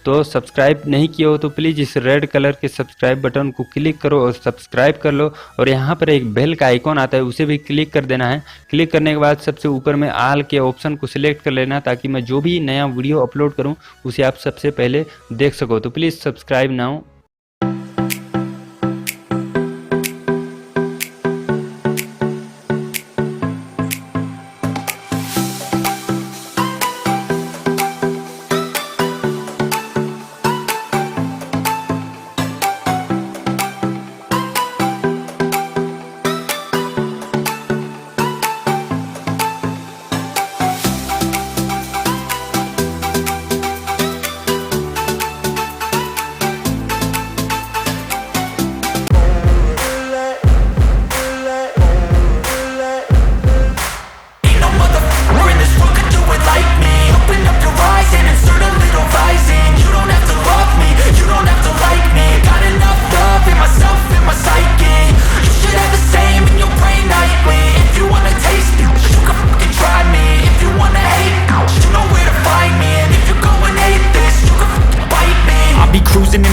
तो सब्सक्राइब नहीं किए हो तो प्लीज़ इस रेड कलर के सब्सक्राइब बटन को क्लिक करो और सब्सक्राइब कर लो। और यहाँ पर एक बेल का आइकॉन आता है, उसे भी क्लिक कर देना है। क्लिक करने के बाद सबसे ऊपर में ऑल के ऑप्शन को सिलेक्ट कर लेना, ताकि मैं जो भी नया वीडियो अपलोड करूँ उसे आप सबसे पहले देख सको। तो please subscribe now.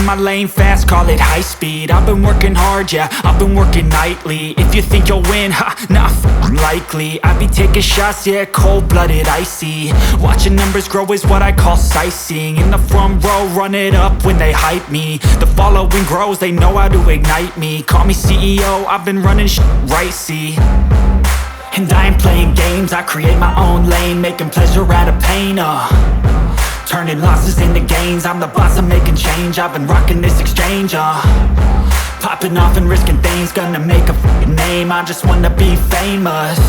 My lane fast, call it high speed. I've been working hard, yeah, I've been working nightly. If you think you'll win, ha, not likely. I be taking shots, yeah, cold-blooded, icy. Watching numbers grow is what I call sightseeing. In the front row, run it up when they hype me. The following grows, they know how to ignite me. Call me CEO, I've been running right, see. And I ain't playing games, I create my own lane, making pleasure out of pain, turning losses into gains. I'm the boss, I'm making change. I've been rocking this exchange, popping off and risking things. Gonna make a f***ing name. I just wanna be famous,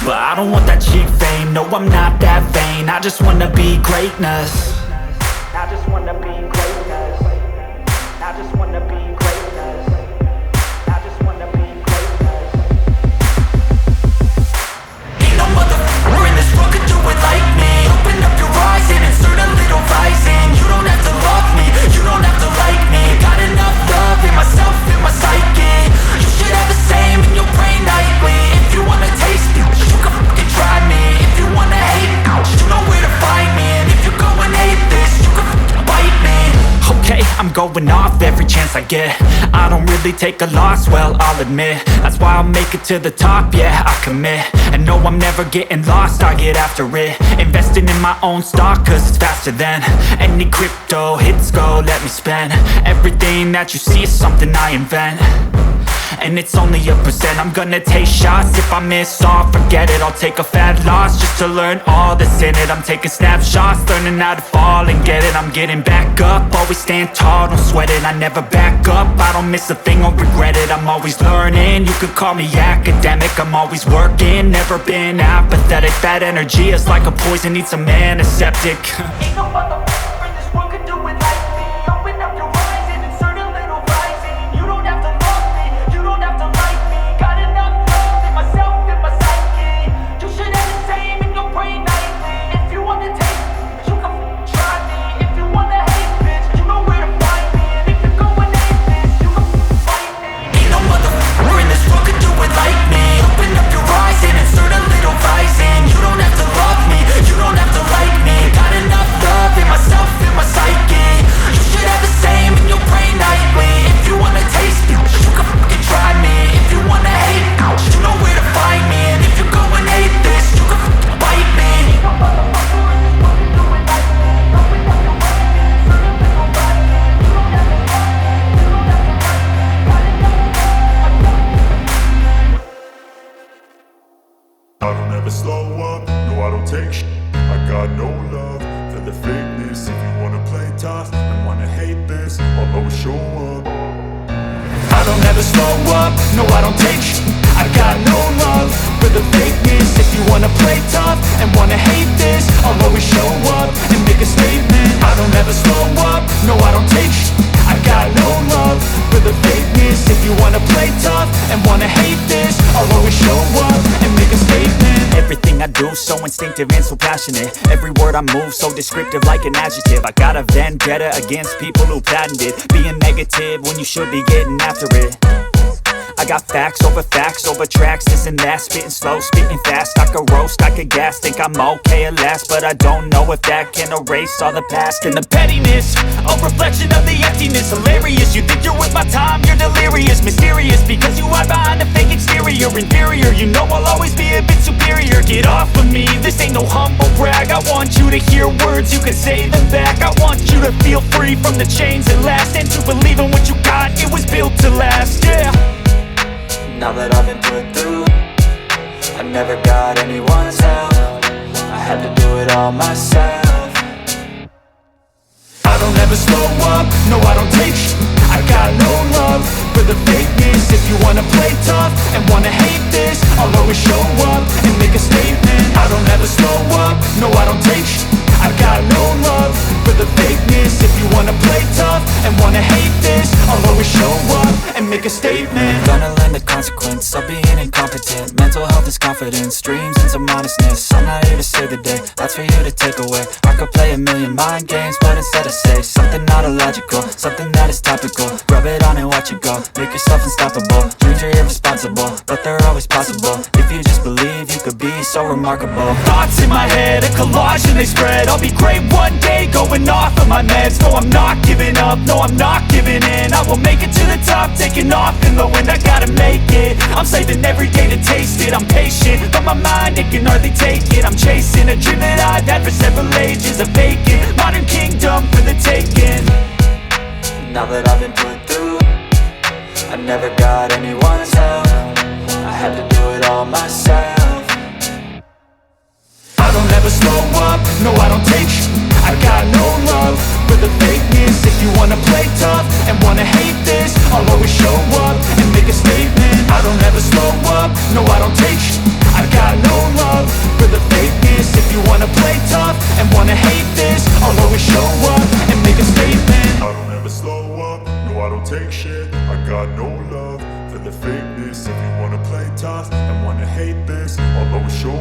but I don't want that cheap fame. No, I'm not that vain. I just wanna be greatness. I just wanna be greatness. I just wanna be greatness. I just wanna be greatness. Ain't no motherfucker in this world could do it like me. Open up your eyes and insert a little rising. You don't have to love me, you don't have to like me. Got enough love in myself, in my psyche. You should have the same in your brain nightly. If you wanna taste me, you can fucking try me. If you wanna hate, you know where to find me. And if you go and hate this, you can fucking bite me. Okay, I'm going off every chance I get. I don't really take a loss, well, I'll admit. That's why I'll make it to the top, yeah, I commit. And no, I'm never getting lost, I get after it. Investing in my own stock, cause it's faster than any crypto hits go, let me spend. Everything that you see is something I invent, and it's only a percent. I'm gonna take shots, if I miss all, forget it. I'll take a fat loss just to learn all that's in it. I'm taking snapshots, learning how to fall and get it. I'm getting back up, always stand tall, don't sweat it. I never back up, I don't miss a thing or regret it. I'm always learning, you could call me academic. I'm always working, never been apathetic. That energy is like a poison, needs some antiseptic. Ain't no motherfucker in this world could do it like me. Open up your eyes and insert a little rising. You don't have to love me, you don't have to like me. Got enough love in myself, in my psyche. You should have the same in your brain nightly. If you wanna taste me, you can try me. If you wanna hate, bitch, you know where to find me. And if you go and hate this, you can fight me. Ain't no motherfucker in this world could do it like me. Open up your eyes and insert a little rising. You don't have to love me, you don't have to like me. Got enough love in myself, in my psyche. You should have the same in your brain nightly. If you wanna taste me, you can fucking try me. If you wanna hate, you know where to find me. And if you go and hate this, you can fucking bite me. No motherfucker in this world can do it like me. Open up your eyes and insert a little rising. You don't have to love me, you don't have to like me. Got enough love. I don't ever slow up, no I don't take sh**. I got no love for the fakeness. If you wanna play tough and wanna hate this, I'll always show up. I don't ever slow up, no I don't take sh**. I got no love for the fakeness. If you wanna play tough and wanna hate this, I'll always show up and make a statement. I don't ever slow up, no I don't take sh**. I got no love for the fakeness. If you wanna play tough and wanna hate this, I'll always show up and make a statement. Everything I do so instinctive and so passionate. Every word I move so descriptive like an adjective. I got a vendetta against people who patented being negative when you should be getting after it. I got facts over tracks, this and that, spitting slow, spitting fast. I could roast, I could gas, think I'm okay at last, but I don't know if that can erase all the past. And the pettiness, a reflection of the emptiness. Hilarious, you think you're with my time, you're delirious. Mysterious, because you hide behind a fake exterior. Inferior, you know I'll always be a bit superior. Get off of me, this ain't no humble brag. I want you to hear words, you can say them back. I want you to feel free from the chains that last, and to believe in what you got, it was built to last, yeah. Now that I've been put through, I never got anyone's help, I had to do it all myself. I don't ever slow up, no I don't take sh**. I got no love for the fakeness. If you wanna play tough and wanna hate this, I'll always show up and make a statement. I don't ever slow up, no I don't take sh**. I got no love for the fakeness. If you wanna play tough and wanna hate this, I'll always show up and make a statement. Gonna learn the consequence of being incompetent. Mental health is confidence, dreams and some honestness. I'm not here to save the day, that's for you to take away. I could play a million mind games, but instead I say something not illogical, something that is topical. Rub it on and watch it go, make yourself unstoppable. Dreams are irresponsible, but they're always possible. If you just believe, you could be so remarkable. Thoughts in my head, a collage and they spread. I'll be great one day, going off of my meds. No, I'm not giving up, no, I'm not giving in. I will make it to the top, taking off in the wind. I gotta make it, I'm saving every day to taste it. I'm patient, but my mind, it can hardly take it. I'm chasing a dream that I've had for several ages. A vacant, modern kingdom for the taking. Now that I've been put through, I never got anyone's help, I had to do it all myself. I don't ever slow up, no I don't take sh**. I got no love for the fakeness. If you wanna play tough and wanna hate this, I'll always show up and make a statement. I don't ever slow up, no I don't take sh**. I got no love for the fakeness. If you wanna play tough and wanna hate this, I'll always show up and make a statement. I don't ever slow up, no I don't take shit. I got no love for the fakeness. If you wanna play tough and wanna hate this, I'll always show